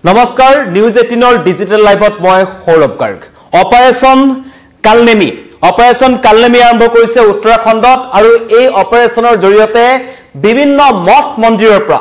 নমস্কাৰ news 18 digital লাইভত মই Sourav Garg operation Kalanemi আৰম্ভ কৰিছে উত্তৰাখণ্ডত আৰু এই অপাৰেশনৰ জৰিয়তে বিভিন্ন মঠ মন্দিৰৰ পৰা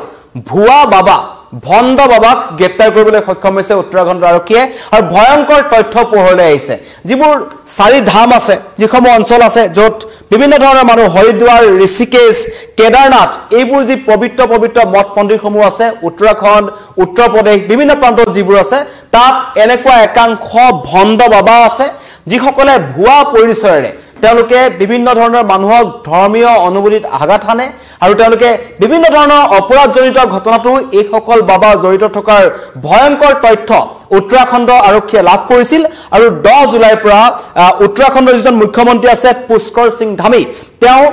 ভুৱা বাবা ভণ্ড বাবাক গ্ৰেপ্তাৰ কৰিবলৈ সক্ষম হৈছে উত্তৰাখণ্ড আৰক্ষীয়ে আৰু ভয়ংকৰ তথ্য পোহৰলৈ আহিছে যিবোৰ চাৰি ধাম আছে যিসমূহ অঞ্চল আছে য'ত বিভিন্ন ধৰণৰ মানুহ হৰিদ্বাৰ ঋষিকেশ কেদাৰনাথ এইবোৰ যি পবিত্ৰ মঠ মন্দিৰসমূহ আছে উত্তৰাখণ্ড উত্তৰ প্ৰদেশ বিভিন্ন প্ৰান্তত যিবোৰ আছে তাত এনেকুৱা একাংশ ভণ্ড বাবা আছে যিসকলে ভুৱা পৰিচয়েৰে তেওঁলোকে বিভিন্ন ধৰণৰ মানুহক ধৰ্মীয় অনুভূতিত আঘাত হানে আৰু তেওঁলোকে বিভিন্ন ধৰণৰ অপৰাধজনিত ঘটনাটো এই সকল বাবা জড়িত থকাৰ ভয়ংকৰ তথ্য উত্তৰাখণ্ড আৰক্ষীয়ে লাভ কৰিছিল আৰু 10 জুলাইৰ পৰা উত্তৰাখণ্ডৰ যিজন মুখ্যমন্ত্ৰী আছে পুষ্কৰ সিং ধামী তেওঁ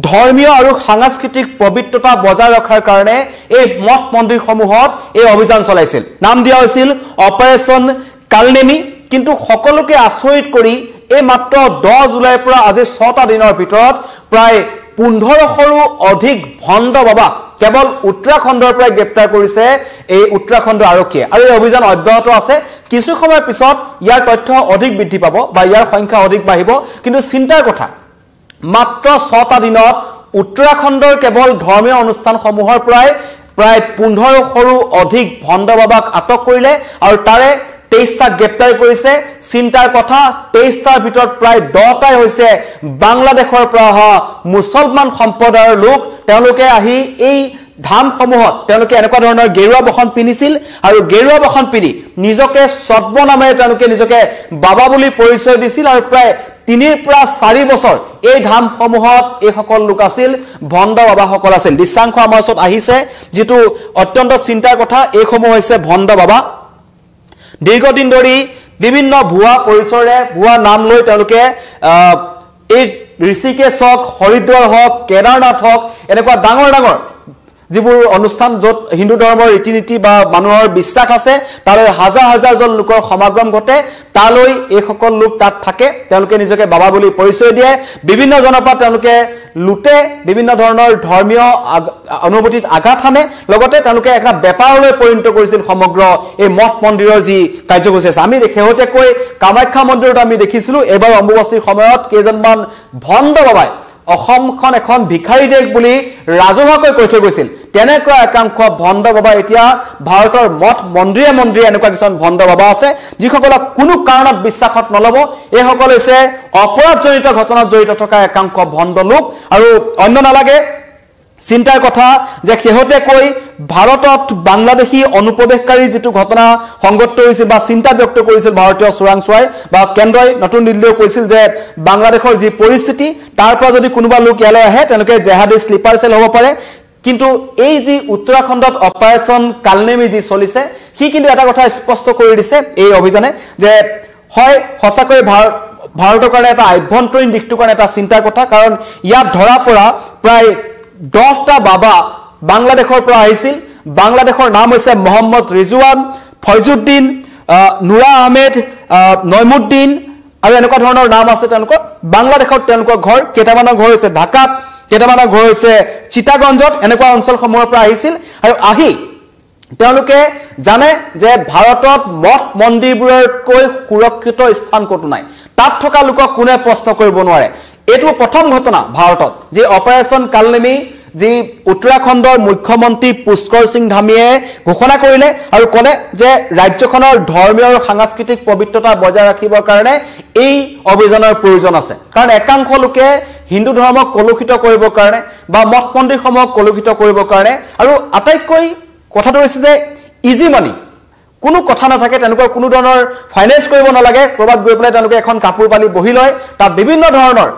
ধৰ্মীয় আৰু সাংস্কৃতিক পবিত্ৰতা বজাই ৰখাৰ কাৰণে এই মঠ মন্দিৰসমূহত এই অভিযান চলাইছিল নাম দিয়া হৈছিল অপাৰেশন কালনেমি কিন্তু সকলোকে আচৰিত কৰি এই মাত্ৰ 10 জুলাইৰ পৰা আজি 6টা দিনৰ ভিতৰত প্ৰায় 1500ৰো অধিক ভণ্ড বাবা কেৱল উত্তৰাখণ্ডৰ পৰা গ্ৰেপ্তাৰ কৰিছে এই উত্তৰাখণ্ড আৰক্ষীয়ে আৰু এই অভিযান অব্যাহত আছে কিছু সময় পিছত ইয়াৰ তথ্য অধিক বৃদ্ধি পাব বা ইয়াৰ সংখ্যা অধিক বাঢ়িব কিন্তু চিন্তাৰ কথা মাত্ৰ 6টা দিনত উত্তৰাখণ্ডৰ কেৱল ধৰ্মীয় অনুষ্ঠানসমূহৰ প্ৰায় 1500ৰো অধিক ভণ্ড বাবাক আটক কৰিলে আৰু তাৰে 23টা গ্ৰেপ্তাৰ কৰিছে চিন্তাৰ কথা 23টাৰ ভিতৰত প্ৰায় 10টাই হৈছে বাংলাদেশৰ পৰা অহা মুছলমান সম্প্ৰদায়ৰ লোক তেওঁলোকে আহি এই ধামসমূহত তেওঁলোকে এনেকুৱা ধৰণৰ গেৰুৱা বখন পিন্ধিছিল আৰু গেৰুৱা বখন পিন্ধি নিজকে সদ্ম নামেৰে তেওঁলোকে নিজকে বাবা বুলি পৰিচয় দিছিল আৰু প্ৰায় 3 পৰা 4 বছৰ এই ধামসমূহত এই সকল লোক আছিল ভণ্ড বাবাসকল আছিল দৃশ্যাংশ আমাৰ ওচৰত আহিছে যেটো অত্যন্ত চিন্তাৰ কথা এইসমূহ হৈছে ভণ্ড বাবা দীৰ্ঘদিন ধৰি বিভিন্ন ভুৱা পৰিচয়ৰে ভুৱা নাম লৈ তেওঁলোকে এই ঋষিকেশ হওক হৰিদ্বাৰ হওক কেদাৰনাথ হওক এনেকুৱা ডাঙৰ যিবোৰ অনুষ্ঠান য'ত হিন্দু ধৰ্মৰ ৰীতি-নীতি বা মানুহৰ বিশ্বাস আছে তালৈ হাজাৰ জন লোকৰ সমাগম ঘটে তালৈ এই সকল লোক তাত থাকে তেওঁলোকে নিজকে বাবা বুলি পৰিচয় দিয়ে বিভিন্ন জনপদ তেওঁলোকে লুটে বিভিন্ন ধৰণৰ ধৰ্মীয় অনুভূতিত আঘাত হানে লগতে তেওঁলোকে এটা বেপাৰলৈ পৰিণত কৰিছিল সমগ্ৰ এই মঠ মন্দিৰৰ যি কাৰ্যসূচী আছে আমি শেহতীয়াকৈ কামাখ্যা মন্দিৰত আমি দেখিছিলোঁ এবাৰ অম্বুবাচীৰ সময়ত কেইজনমান ভণ্ড বাবাই অসমখন এখন ভিখাৰী দেশ বুলি ৰাজহুৱাকৈ কৈ থৈ গৈছিল তেনেকুৱা একাংশ ভণ্ড বাবা এতিয়া ভাৰতৰ মঠ মন্দিৰে এনেকুৱা কিছুমান ভণ্ড বাবা আছে যিসকলক কোনো কাৰণত বিশ্বাসত নলব এইসকল হৈছে অপৰাধজনিত ঘটনাত জড়িত থকা একাংশ ভণ্ড লোক আৰু অন্য নালাগে চিন্তাৰ কথা যে শেহতীয়াকৈ ভাৰতত বাংলাদেশী অনুপ্ৰৱেশকাৰী যেটো ঘটনা সংঘটিত হৈছিল বা চিন্তা ব্যক্ত কৰিছিল ভাৰতীয় চোৰাংচোৱাই বা কেন্দ্ৰই নতুন দিল্লীও কৈছিল যে বাংলাদেশৰ যি পৰিস্থিতি তাৰ পৰা যদি কোনোবা লোক ইয়ালৈ আহে তেওঁলোকে জেহাদী স্লিপাৰ সেল হ'ব পাৰে কিন্তু এই যি উত্তৰাখণ্ডত অপাৰেশন কালনেমি যি চলিছে সি কিন্তু এটা কথা স্পষ্ট কৰি দিছে এই অভিযানে যে হয় সঁচাকৈ ভাৰতৰ কাৰণে এটা আভ্যন্তৰীণ দিশটোৰ কাৰণে এটা চিন্তাৰ কথা কাৰণ ইয়াত ধৰা পৰা প্ৰায় 10টা বাবা বাংলাদেশৰ পৰা আহিছিল বাংলাদেশৰ নাম হৈছে মোহাম্মদ ৰিজৱান ফয়জুদ্দিন নুৰা আহমেদ নয়মুদ্দিন আৰু এনেকুৱা ধৰণৰ নাম আছে তেওঁলোকৰ বাংলাদেশত তেওঁলোকৰ ঘৰ কেইটামানৰ ঘৰ হৈছে ঢাকাত কেইটামানৰ ঘৰ হৈছে চিটাগঞ্জত এনেকুৱা অঞ্চলসমূহৰ পৰা আহিছিল আৰু আহি তেওঁলোকে জানে যে ভাৰতত মঠ মন্দিৰবোৰতকৈ সুৰক্ষিত স্থান ক'তো নাই তাত থকা লোকক কোনে প্ৰশ্ন কৰিব নোৱাৰে এইটো প্ৰথম ঘটনা ভাৰতত যে অপাৰেশন কালনেমি যি উত্তৰাখণ্ডৰ মুখ্যমন্ত্ৰী পুষ্কৰ সিং ধামীয়ে ঘোষণা কৰিলে আৰু ক'লে যে ৰাজ্যখনৰ ধৰ্মীয় আৰু সাংস্কৃতিক পবিত্ৰতা বজাই ৰাখিবৰ কাৰণে এই অভিযানৰ প্ৰয়োজন আছে কাৰণ একাংশ লোকে হিন্দু ধৰ্মক কলুষিত কৰিবৰ কাৰণে বা মঠ মন্দিৰসমূহক কলুষিত কৰিবৰ কাৰণে আৰু আটাইতকৈ কথাটো হৈছে যে ইজি মানি কোনো কথা নাথাকে তেওঁলোকৰ কোনো ধৰণৰ ফাইনেন্স কৰিব নালাগে প্ৰবাদ গৈ পেলাই তেওঁলোকে এখন কাপোৰ পালি বহি লয় তাত বিভিন্ন ধৰণৰ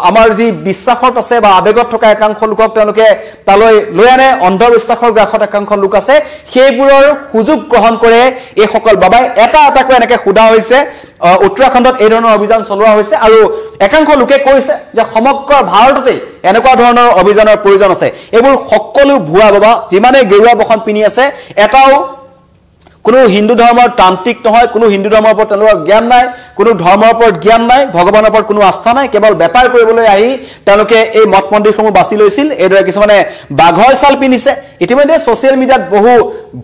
আমাৰ যি বিশ্বাসত আছে বা আবেগত থকা একাংশ লোকক তেওঁলোকে তালৈ লৈ আনে অন্ধবিশ্বাসৰ গ্ৰাসত একাংশ লোক আছে সেইবোৰৰ সুযোগ গ্ৰহণ কৰে এই সকল বাবাই এটাকৈ এনেকৈ খুদা হৈছে উত্তৰাখণ্ডত এই ধৰণৰ অভিযান চলোৱা হৈছে আৰু একাংশ লোকে কৈছে যে সমগ্ৰ ভাৰততে এনেকুৱা ধৰণৰ অভিযানৰ প্ৰয়োজন আছে এইবোৰ সকলো ভুৱা বাবা যিমানে গেৰুৱা বখন পিনি আছে এটাও কোনো হিন্দু ধৰ্মৰ তান্ত্ৰিক নহয়, কোনো হিন্দু ধৰ্মৰ ওপৰত তেওঁলোকৰ জ্ঞান নাই, কোনো ধৰ্মৰ ওপৰত জ্ঞান নাই, ভগৱানৰ ওপৰত কোনো আস্থা নাই, কেৱল বেপাৰ কৰিবলৈ আহি তেওঁলোকে এই মঠ মন্দিৰসমূহ বাছি লৈছিল। এইদৰে কিছুমানে বাঘৰ ছাল পিন্ধিছে। ইতিমধ্যে ছ'চিয়েল মিডিয়াত বহু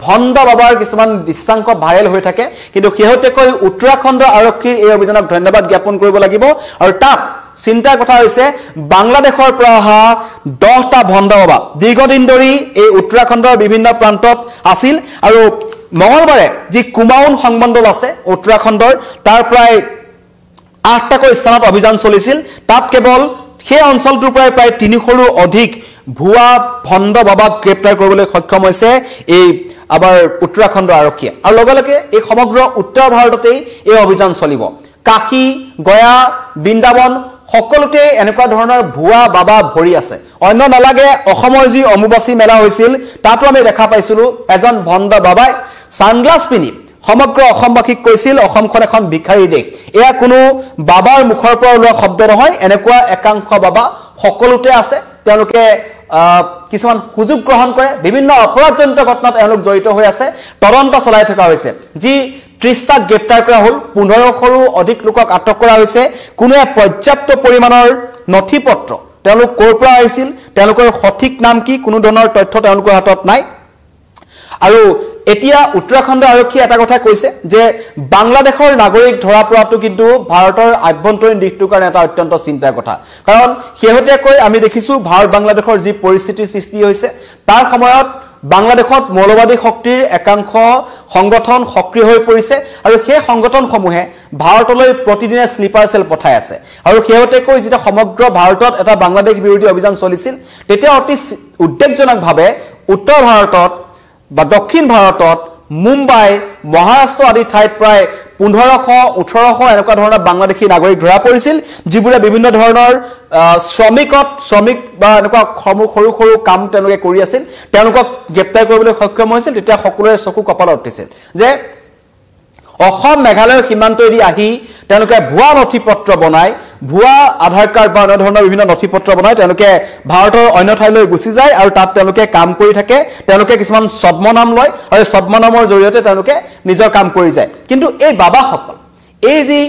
ভণ্ড বাবাৰ কিছুমান দৃশ্যাংশ ভাইৰেল হৈ থাকে, কিন্তু শেহতীয়াকৈ উত্তৰাখণ্ড আৰক্ষীৰ এই অভিযানক ধন্যবাদ জ্ঞাপন কৰিব লাগিব। আৰু তাত চিন্তাৰ কথা হৈছে বাংলাদেশৰ পৰা অহা 10টা ভণ্ড বাবা দীৰ্ঘদিন ধৰি এই উত্তৰাখণ্ডৰ বিভিন্ন প্ৰান্তত আছিল। আৰু মঙলবাৰে যি কুমাউন সংমণ্ডল আছে উত্তৰাখণ্ডৰ, তাৰ প্ৰায় 8টাকৈ স্থানত অভিযান চলিছিল। তাত কেৱল সেই অঞ্চলটোৰ পৰাই প্ৰায় 300ৰো অধিক ভুৱা ভণ্ড বাবাক গ্ৰেপ্তাৰ কৰিবলৈ সক্ষম হৈছে এই আমাৰ উত্তৰাখণ্ড আৰক্ষীয়ে। আৰু লগে লগে এই সমগ্ৰ উত্তৰ ভাৰততেই এই অভিযান চলিব। কাশী, গয়া, বৃন্দাবন সকলোতে এনেকুৱা ধৰণৰ ভুৱা বাবা ভৰি আছে। অন্য নালাগে, অসমৰ যি অম্বুবাচী মেলা হৈছিল তাতো আমি দেখা পাইছিলো এজন ভণ্ড বাবাই সানগ্লাছ পিন্ধি সমগ্ৰ অসমবাসীক কৈছিল অসমখন এখন ভিক্ষাৰী দেশ। এয়া কোনো বাবাৰ মুখৰ পৰা ওলোৱা শব্দ নহয়, এনেকুৱা একাংশ বাবা সকলোতে আছে। তেওঁলোকে কিছুমান সুযোগ গ্ৰহণ কৰে, বিভিন্ন অপৰাধজনিত ঘটনাত তেওঁলোক জড়িত হৈ আছে, তদন্ত চলাই থকা হৈছে। যি 30টাক গ্ৰেপ্তাৰ কৰা হ'ল, 1500ৰো অধিক লোকক আটক কৰা হৈছে। কোনোৱে পৰ্যাপ্ত পৰিমাণৰ নথি পত্ৰ, তেওঁলোক ক'ৰ পৰা আহিছিল, তেওঁলোকৰ সঠিক নাম কি, কোনো ধৰণৰ তথ্য তেওঁলোকৰ হাতত নাই। আৰু এতিয়া উত্তৰাখণ্ড আৰক্ষীয়ে এটা কথা কৈছে যে বাংলাদেশৰ নাগৰিক ধৰা পৰাটো কিন্তু ভাৰতৰ আভ্যন্তৰীণ দিশটোৰ কাৰণে এটা অত্যন্ত চিন্তাৰ কথা। কাৰণ শেহতীয়াকৈ আমি দেখিছোঁ ভাৰত বাংলাদেশৰ যি পৰিস্থিতিৰ সৃষ্টি হৈছে, তাৰ সময়ত বাংলাদেশত মৌলবাদী শক্তিৰ একাংশ সংগঠন সক্ৰিয় হৈ পৰিছে। আৰু সেই সংগঠনসমূহে ভাৰতলৈ প্ৰতিদিনে স্লিপাৰ চেল পঠাই আছে। আৰু শেহতীয়াকৈ যেতিয়া সমগ্ৰ ভাৰতত এটা বাংলাদেশ বিৰোধী অভিযান চলিছিল, তেতিয়া অতি উদ্বেগজনকভাৱে উত্তৰ ভাৰতত বা দক্ষিণ ভাৰতত মুম্বাই, মহাৰাষ্ট্ৰ আদি ঠাইত প্ৰায় 1500-1800 এনেকুৱা ধৰণৰ বাংলাদেশী নাগৰিক ধৰা পৰিছিল, যিবোৰে বিভিন্ন ধৰণৰ শ্ৰমিক বা এনেকুৱা সৰু সৰু কাম তেওঁলোকে কৰি আছিল। তেওঁলোকক গ্ৰেপ্তাৰ কৰিবলৈ সক্ষম হৈছিল। তেতিয়া সকলোৰে চকু কপালত উঠিছিল যে অসম মেঘালয়ৰ সীমান্তৰেদি আহি তেওঁলোকে ভুৱা নথি পত্ৰ বনাই, ভুৱা আধাৰ কাৰ্ড বা অন্য ধৰণৰ বিভিন্ন নথি পত্ৰ বনাই তেওঁলোকে ভাৰতৰ অন্য ঠাইলৈ গুচি যায়। আৰু তাত তেওঁলোকে কাম কৰি থাকে। তেওঁলোকে কিছুমান ছদ্মনাম লয় আৰু ছদ্মনামৰ জৰিয়তে তেওঁলোকে নিজৰ কাম কৰি যায়। কিন্তু এই বাবাসকল, এই যি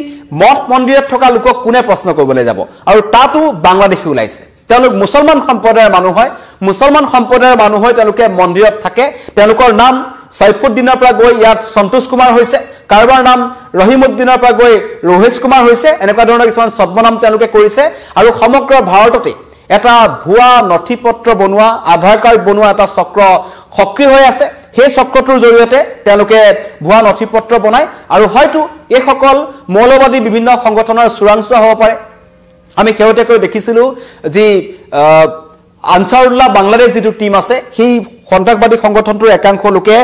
মঠ মন্দিৰত থকা লোকক কোনে প্ৰশ্ন কৰিবলৈ যাব? আৰু তাতো বাংলাদেশী ওলাইছে। তেওঁলোক মুছলমান সম্প্ৰদায়ৰ মানুহ হয়। মুছলমান সম্প্ৰদায়ৰ মানুহ হৈ তেওঁলোকে মন্দিৰত থাকে। তেওঁলোকৰ নাম চৈফুদ্দিনৰ পৰা গৈ ইয়াত সন্তোষ কুমাৰ হৈছে, কাৰোবাৰ নাম ৰহিমউদ্দিনৰ পৰা গৈ ৰোহেশ কুমাৰ হৈছে। এনেকুৱা ধৰণৰ কিছুমান ছদ্মনাম তেওঁলোকে কৰিছে। আৰু সমগ্ৰ ভাৰততে এটা ভুৱা নথি পত্ৰ বনোৱা, আধাৰ কাৰ্ড বনোৱা এটা চক্ৰ সক্ৰিয় হৈ আছে। সেই চক্ৰটোৰ জৰিয়তে তেওঁলোকে ভুৱা নথি পত্ৰ বনায়। আৰু হয়তো এইসকল মৌলবাদী বিভিন্ন সংগঠনৰ চোৰাংচোৱা হ'ব পাৰে। আমি শেহতীয়াকৈ দেখিছিলোঁ যি আনসাৰুল্লাহ বাংলাদেশ যিটো টিম আছে, সেই সন্ত্ৰাসবাদী সংগঠনটোৰ একাংশ লোকে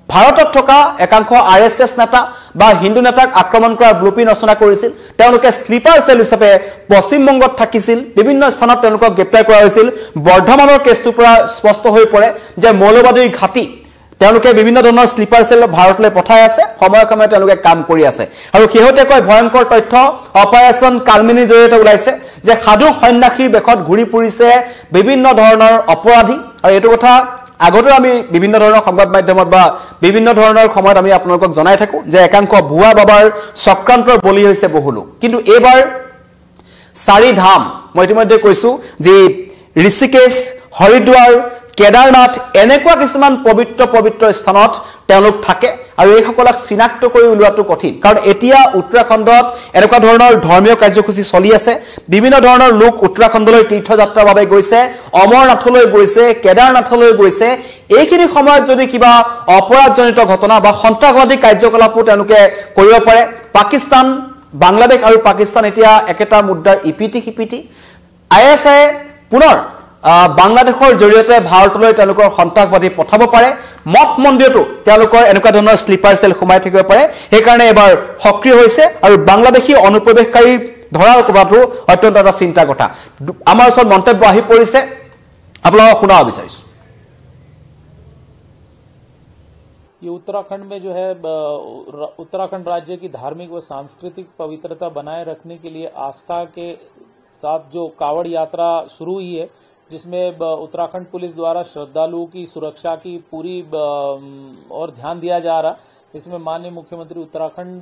ভাৰতত থকা একাংশ RSS নেতা বা হিন্দু নেতাক আক্ৰমণ কৰাৰ ব্লুপ্ৰিণ্ট ৰচনা কৰিছিল। তেওঁলোকে স্লিপাৰ চেল হিচাপে পশ্চিমবংগত থাকিছিল। বিভিন্ন স্থানত তেওঁলোকক গ্ৰেপ্তাৰ কৰা হৈছিল। বৰ্ধমানৰ কেছটোৰ পৰা স্পষ্ট হৈ পৰে যে মৌলবাদীৰ ঘাটি তেওঁলোকে বিভিন্ন ধৰণৰ স্লিপাৰ চেল ভাৰতলৈ পঠাই আছে, সময়ে সময়ে তেওঁলোকে কাম কৰি আছে। আৰু শেহতীয়াকৈ ভয়ংকৰ তথ্য অপাৰেশ্যন কালমিনীৰ জৰিয়তে ওলাইছে যে সাধু সন্যাসীৰ বেশত ঘূৰি ফুৰিছে বিভিন্ন ধৰণৰ অপৰাধী। আৰু এইটো কথা আগতেও আমি বিভিন্ন ধৰণৰ সংবাদ মাধ্যমত বা বিভিন্ন ধৰণৰ সময়ত আমি আপোনালোকক জনাই থাকোঁ যে একাংশ ভুৱা বাবাৰ চক্ৰান্তৰ বলি হৈছে বহু লোক। কিন্তু এইবাৰ 4 ধাম, মই ইতিমধ্যে কৈছোঁ যে ঋষিকেশ, হৰিদ্বাৰ, কেদাৰনাথ এনেকুৱা কিছুমান পবিত্ৰ স্থানত তেওঁলোক থাকে। আৰু এইসকলক চিনাক্ত কৰি উলিওৱাটো কঠিন, কাৰণ এতিয়া উত্তৰাখণ্ডত এনেকুৱা ধৰণৰ ধৰ্মীয় কাৰ্যসূচী চলি আছে। বিভিন্ন ধৰণৰ লোক উত্তৰাখণ্ডলৈ তীৰ্থযাত্ৰাৰ বাবে গৈছে, অমৰনাথলৈ গৈছে, কেদাৰনাথলৈ গৈছে। এইখিনি সময়ত যদি কিবা অপৰাধজনিত ঘটনা বা সন্ত্ৰাসবাদী কাৰ্যকলাপো তেওঁলোকে কৰিব পাৰে। পাকিস্তান, বাংলাদেশ আৰু পাকিস্তান এতিয়া একেটা মুদ্ৰাৰ ইপিটি সিপিটি। ISI পুনৰ বাংলাদেশৰ জৰিয়তে ভাৰতলৈ তেওঁলোকৰ সন্ত্ৰাসবাদী পঠাব পাৰে। মঠ মন্দিৰতো তেওঁলোকৰ এনেকুৱা ধৰণৰ স্লিপাৰ চেল সোমাই থাকিব পাৰে। সেইকাৰণে এবাৰ সক্ৰিয় হৈছে। আৰু বাংলাদেশী অনুপ্ৰৱেশকাৰী ধৰাৰ কথাটো অত্যন্ত এটা চিন্তাৰ কথা। আমাৰ ওচৰত মন্তব্য আহি পৰিছে, আপোনালোকক শুনাব বিচাৰিছোঁ। ये उत्तराखंड में जो है उत्तराखंड राज्य की धार्मिक व सांस्कृतिक पवित्रता बनाए रखने के लिए आस्था के साथ जो कावड़ यात्रा शुरू हुई है, जिसमें उत्तराखंड पुलिस द्वारा श्रद्धालुओं की सुरक्षा की पूरी और ध्यान दिया जा रहा। इसमें माननीय मुख्यमंत्री उत्तराखंड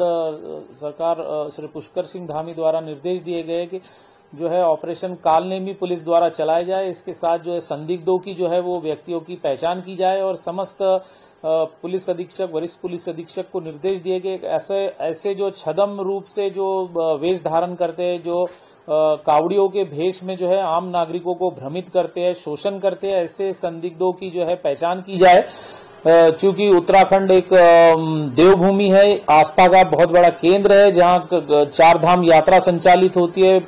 सरकार श्री पुष्कर सिंह धामी द्वारा निर्देश दिए गए कि जो है ऑपरेशन कालनेमी पुलिस द्वारा चलाया जाए। इसके साथ जो है संदिग्धों की जो है वो व्यक्तियों की पहचान की जाए और समस्त पुलिस अधीक्षक, वरिष्ठ पुलिस अधीक्षक को निर्देश दिए गए ऐसे जो छदम रूप से जो वेश धारण करते हैं, जो कावड़ियों के भेष में जो है आम नागरिकों को भ्रमित करते हैं, शोषण करते हैं, ऐसे संदिग्धों की जो है पहचान की जाए। चूंकि उत्तराखंड एक देवभूमि है, आस्था का बहुत बड़ा केंद्र है, जहां 4 धाम यात्रा संचालित होती है।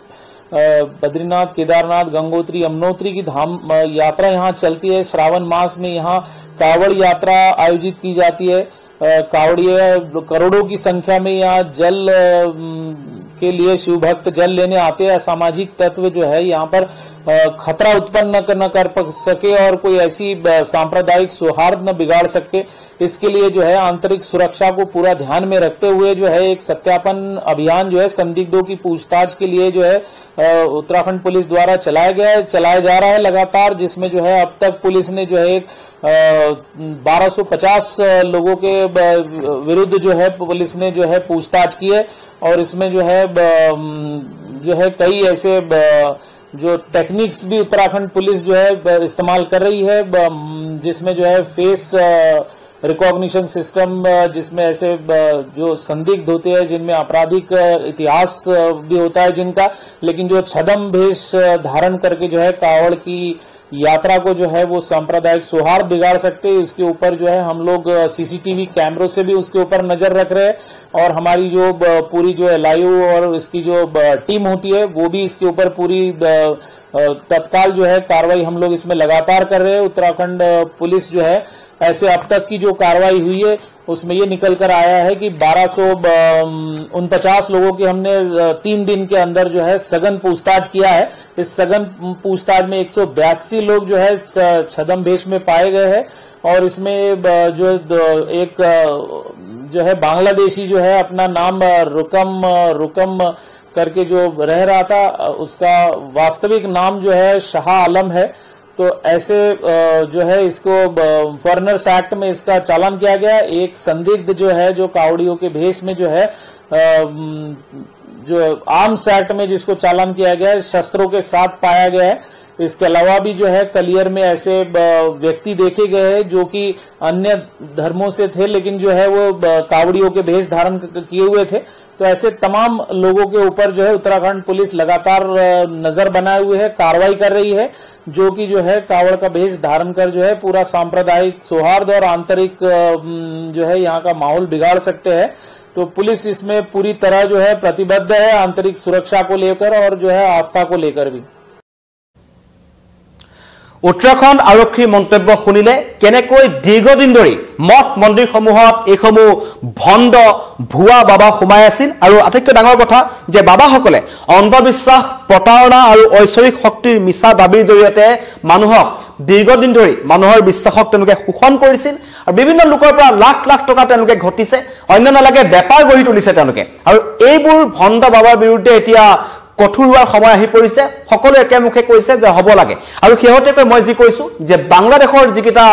बद्रीनाथ, केदारनाथ, गंगोत्री, यमुनोत्री की धाम यात्रा यहाँ चलती है। श्रावण मास में यहाँ कावड़ यात्रा आयोजित की जाती है। कावड़िए करोड़ों की संख्या में यहाँ जल के लिए शिव भक्त जल लेने आते हैं। असामाजिक तत्व जो है यहाँ पर खतरा उत्पन्न न कर सके और कोई ऐसी सांप्रदायिक सौहार्द न बिगाड़ सके, इसके लिए जो है आंतरिक सुरक्षा को पूरा ध्यान में रखते हुए जो है एक सत्यापन अभियान जो है संदिग्धों की पूछताछ के लिए जो है उत्तराखंड पुलिस द्वारा चलाया जा रहा है लगातार, जिसमें जो है अब तक पुलिस ने जो है 1250 लोगों के विरुद्ध जो है पुलिस ने जो है पूछताछ की है। और इसमें जो है कई ऐसे जो टेक्निक्स भी उत्तराखंड पुलिस जो है इस्तेमाल कर रही है, जिसमें जो है फेस रिकॉग्निशन सिस्टम, जिसमें ऐसे जो संदिग्ध होते हैं जिनमें आपराधिक इतिहास भी होता है जिनका, लेकिन जो छदम भेष धारण करके जो है कावड़ की यात्रा को जो है वो सांप्रदायिक सौहार्द बिगाड़ सकते हैं, उसके ऊपर जो है हम लोग सीसीटीवी कैमरों से भी उसके ऊपर नजर रख रहे हैं। और हमारी जो पूरी जो लाइव और इसकी जो टीम होती है वो भी इसके ऊपर पूरी तत्काल जो है कार्रवाई हम लोग इसमें लगातार कर रहे हैं। उत्तराखंड पुलिस जो है ऐसे अब तक की जो कार्रवाई हुई है उसमें ये निकल कर आया है कि 1249 लोगों की हमने 3 दिन के अंदर जो है सघन पूछताछ किया है। इस सघन पूछताछ में 182 लोग जो है छदम भेष में पाए गए हैं और इसमें जो एक जो है बांग्लादेशी जो है अपना नाम रुकम करके जो रह रहा था, उसका वास्तविक नाम जो है शाह आलम है। तो ऐसे जो है इसको फॉरेनर्स एक्ट में इसका चालान किया गया। एक संदिग्ध जो है जो कावड़ियों के भेष में जो है जो आर्म्स एक्ट में जिसको चालान किया गया है, शस्त्रों के साथ पाया गया है। इसके अलावा भी जो है कलियर में ऐसे व्यक्ति देखे गए हैं जो कि अन्य धर्मों से थे, लेकिन जो है वो कावड़ियों के भेष धारण किए हुए थे। तो ऐसे तमाम लोगों के ऊपर जो है उत्तराखंड पुलिस लगातार नजर बनाए हुए है, कार्रवाई कर रही है, जो कि जो है कावड़ का भेष धारण कर जो है पूरा सांप्रदायिक सौहार्द और आंतरिक जो है यहाँ का माहौल बिगाड़ सकते हैं। तो पुलिस इसमें पूरी तरह जो है प्रतिबद्ध है आंतरिक सुरक्षा को लेकर और जो है आस्था को लेकर भी। उत्तराखंड आरक्षीर मंतव्य शुनिले केनेকৈ दीर्घदिन धरि मठ मन्दिरসমূहत এইসমূহ ভণ্ড ভুৱা বাবা সোমাই আছিল আৰু আটাইতকৈ ডাঙৰ কথা যে বাবাসকলে অন্ধবিশ্বাস প্ৰতাৰণা আৰু ঐশ্বৰিক শক্তিৰ মিছা দাবীৰ জৰিয়তে মানুহক দীৰ্ঘদিন ধৰি মানুহৰ বিশ্বাসক তেওঁলোকে শোষণ কৰিছিল আৰু বিভিন্ন লোকৰ পৰা লাখ লাখ টকা তেওঁলোকে ঘটিছে, অন্য নালাগে বেপাৰ গঢ়ি তুলিছে তেওঁলোকে। আৰু এইবোৰ ভণ্ড বাবাৰ বিৰুদ্ধে এতিয়া কঠোৰ হোৱাৰ সময় আহি পৰিছে। সকলো একেমুখে কৈছে যে হ'ব লাগে। আৰু শেহতীয়াকৈ মই যি কৈছো যে বাংলাদেশৰ যিকেইটা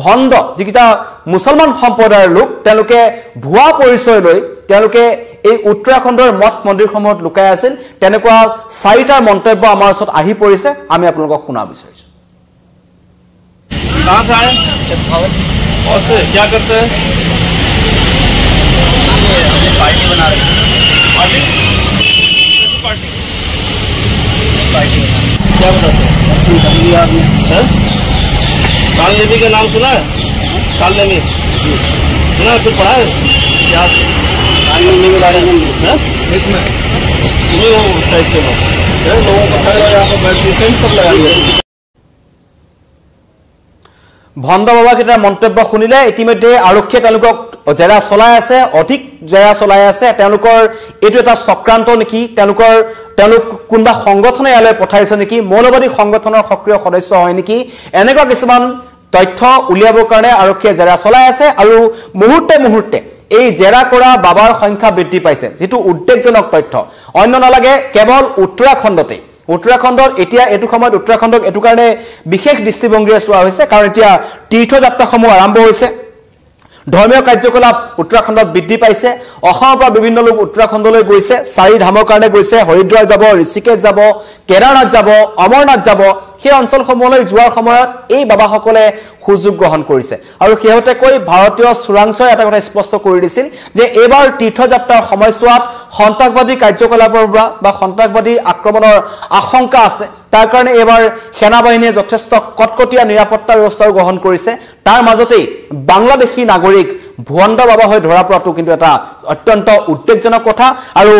ভণ্ড, যিকেইটা মুছলমান সম্প্ৰদায়ৰ লোক, তেওঁলোকে ভুৱা পৰিচয় লৈ তেওঁলোকে এই উত্তৰাখণ্ডৰ মঠ মন্দিৰসমূহত লুকাই আছিল, তেনেকুৱা 4টা মন্তব্য আমাৰ ওচৰত আহি পৰিছে। আমি আপোনালোকক শুনা বিচাৰিছো। कहाँ से आए? और से क्या करते हैं? पार्टी बना रहे हैं। पार्टी क्या बताते हैं? काल नेमी का नाम सुना है? काल नेमी सुना है? कुछ पढ़ा है क्या काल नेमी के बारे में? इसमें तुम्हें वो टाइप के लोगों को बताया यहाँ पर बैठ पर लगा ভণ্ড বাবাকেইটাৰ মন্তব্য শুনিলে ইতিমধ্যে আৰক্ষীয়ে তেওঁলোকক জেৰা চলাই আছে, অধিক জেৰা চলাই আছে। তেওঁলোকৰ এইটো এটা চক্ৰান্ত নেকি, তেওঁলোক কোনোবা সংগঠনে ইয়ালৈ পঠাইছে নেকি, মৌলবাদী সংগঠনৰ সক্ৰিয় সদস্য হয় নেকি, এনেকুৱা কিছুমান তথ্য উলিয়াবৰ কাৰণে আৰক্ষীয়ে জেৰা চলাই আছে। আৰু মুহূৰ্তে মুহূৰ্তে এই জেৰা কৰা বাবাৰ সংখ্যা বৃদ্ধি পাইছে, যিটো উদ্বেগজনক তথ্য। অন্য নালাগে কেৱল উত্তৰাখণ্ডতে উত্তৰাখণ্ডত এতিয়া এটো সময়ত উত্তৰাখণ্ডক এটো কাৰণে বিশেষ দৃষ্টিভংগীৰে চোৱা হৈছে কাৰণ এতিয়া তীৰ্থযাত্ৰাসমূহ আৰম্ভ হৈছে ধৰ্মীয় কাৰ্যকলাপ উত্তৰাখণ্ডত বৃদ্ধি পাইছে অসমৰ পৰা বিভিন্ন লোক উত্তৰাখণ্ডলৈ গৈছে চাৰি ধামৰ কাৰণে গৈছে হৰিদ্বাৰ যাব ঋষিকেশ যাব কেদাৰনাথ যাব অমৰনাথ যাব সেই অঞ্চলসমূহলৈ যোৱাৰ সময়ত এই বাবাসকলে সুযোগ গ্ৰহণ কৰিছে আৰু শেহতীয়াকৈ ভাৰতীয় চোৰাংচয়ে এটা কথা স্পষ্ট কৰি দিছিল যে এবাৰ তীৰ্থযাত্ৰাৰ সময়ছোৱাত সন্ত্ৰাসবাদী কাৰ্যকলাপৰ বা সন্ত্ৰাসবাদী আক্ৰমণৰ আশংকা আছে তাৰ কাৰণে এবাৰ সেনাবাহিনীয়ে যথেষ্ট কটকটীয়া নিৰাপত্তা ব্যৱস্থা গ্ৰহণ কৰিছে তাৰ মাজতেই বাংলাদেশী নাগৰিক ভুৱন্দ বাবা হৈ ধৰা পৰাটো কিন্তু এটা অত্যন্ত উদ্বেগজনক কথা আৰু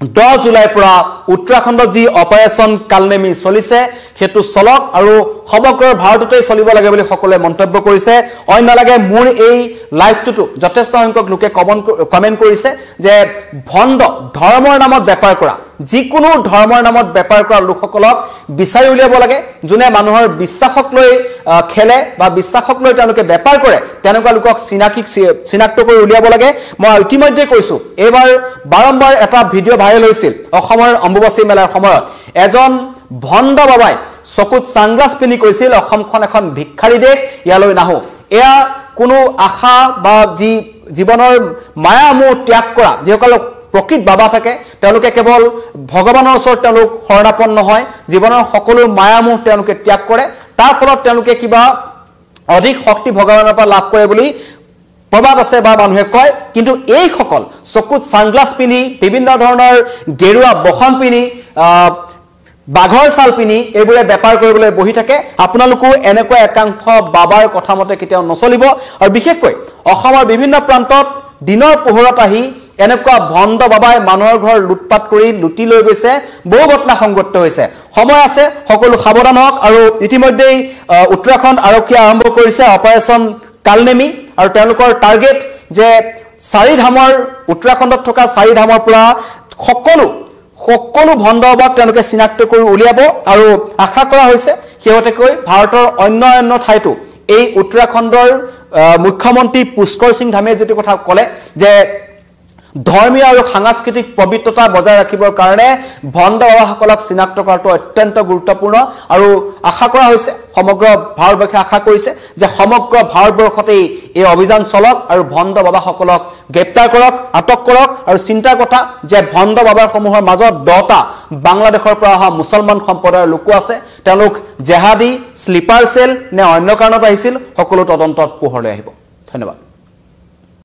10 জুলাইৰ পৰা উত্তৰাখণ্ডত যি অপাৰেচন কালনেমি চলিছে হেতু চলক আৰু সমগ্ৰ ভাৰততেই চলিব লাগে বুলি সকলোৱে মন্তব্য কৰিছে অন্য লাগে মোৰ এই লাইভটো যথেষ্ট সংখ্যক লোকে কমেন্ট কৰিছে যে ভণ্ড ধৰ্মৰ নামত বেপাৰ কৰা যিকোনো ধৰ্মৰ নামত বেপাৰ কৰা লোকসকলক বিচাৰি উলিয়াব লাগে যোনে মানুহৰ বিশ্বাসক লৈ খেলে বা বিশ্বাসক লৈ তেওঁলোকে বেপাৰ কৰে তেনেকুৱা লোকক চিনাক্ত কৰি উলিয়াব লাগে মই ইতিমধ্যে কৈছো এবাৰ বাৰম্বাৰ এটা ভিডিঅ' ভাইৰেল হৈছিল অসমৰ অম্বুবাচী মেলাৰ সময়ত এজন ভণ্ড বাবাই চকুত সানগ্লাস পিনি কৈছিল অসমখন এখন ভিক্ষাৰী দেশ ইয়ালৈ নাহো এয়া কোনো আশা বা জীৱনৰ মায়া মোহ ত্যাগ কৰা যিসকল প্ৰকৃত বাবা থাকে তেওঁলোকে কেৱল ভগৱানৰ ওচৰত তেওঁলোক শৰণাপন্ন হয় জীৱনৰ সকলো মায়া মোহ তেওঁলোকে ত্যাগ কৰে তাৰ ফলত তেওঁলোকে কিবা অধিক শক্তি ভগৱানৰ পৰা লাভ কৰে বুলি প্ৰবাদ আছে বা মানুহে কয় কিন্তু এই সকল চকুত সানগ্লাস পিনি বিভিন্ন ধৰণৰ গেৰুৱা বখন পিনি বাঘৰ চাল পিনি এইবোৰে বেপাৰ কৰিবলৈ বহি থাকে আপোনালোকো এনেকুৱা একাংশ বাবাৰ কথা মতে কেতিয়াও নচলিব আৰু বিশেষকৈ অসমৰ বিভিন্ন প্ৰান্তত দিনৰ পোহৰত আহি এনেকুৱা ভণ্ড বাবাই মানুহৰ ঘৰ লুটপাট কৰি লুটি লৈ গৈছে বহু ঘটনা সংঘটিত হৈছে সময় আছে সকলো সাৱধান হওক আৰু ইতিমধ্যে উত্তৰাখণ্ড আৰক্ষী আৰম্ভ কৰিছে অপাৰেচন কালনেমি আৰু তেওঁলোকৰ টাৰ্গেট যে চাৰি ধামৰ উত্তৰাখণ্ডত থকা চাৰি ধামৰ পৰা সকলো ভণ্ড বাবাক তেওঁলোকে চিনাক্ত কৰি উলিয়াব আৰু আশা কৰা হৈছে শেহতীয়াকৈ ভাৰতৰ অন্য ঠাইতো এই উত্তৰাখণ্ডৰ মুখ্যমন্ত্ৰী পুষ্কৰ সিং ধামে যেটো কথা ক'লে যে ধৰ্মীয় আৰু সাংস্কৃতিক পবিত্ৰতা বজাই ৰাখিবৰ কাৰণে ভণ্ড বাবাসকলক চিনাক্ত কৰাটো অত্যন্ত গুৰুত্বপূৰ্ণ আৰু আশা কৰা হৈছে সমগ্ৰ ভাৰতবৰ্ষে আশা কৰিছে যে সমগ্ৰ ভাৰতবৰ্ষতেই এই অভিযান চলক আৰু ভণ্ড বাবাসকলক গ্ৰেপ্তাৰ কৰক আটক কৰক আৰু চিন্তাৰ কথা যে ভণ্ড বাবাসমূহৰ মাজত 10টা বাংলাদেশৰ পৰা অহা মুছলমান সম্প্ৰদায়ৰ লোক আছে তেওঁলোক জেহাদী স্লিপাৰ সেল নে অন্য কাৰণত আহিছিল সকলো তদন্তত পোহৰলৈ আহিব ধন্যবাদ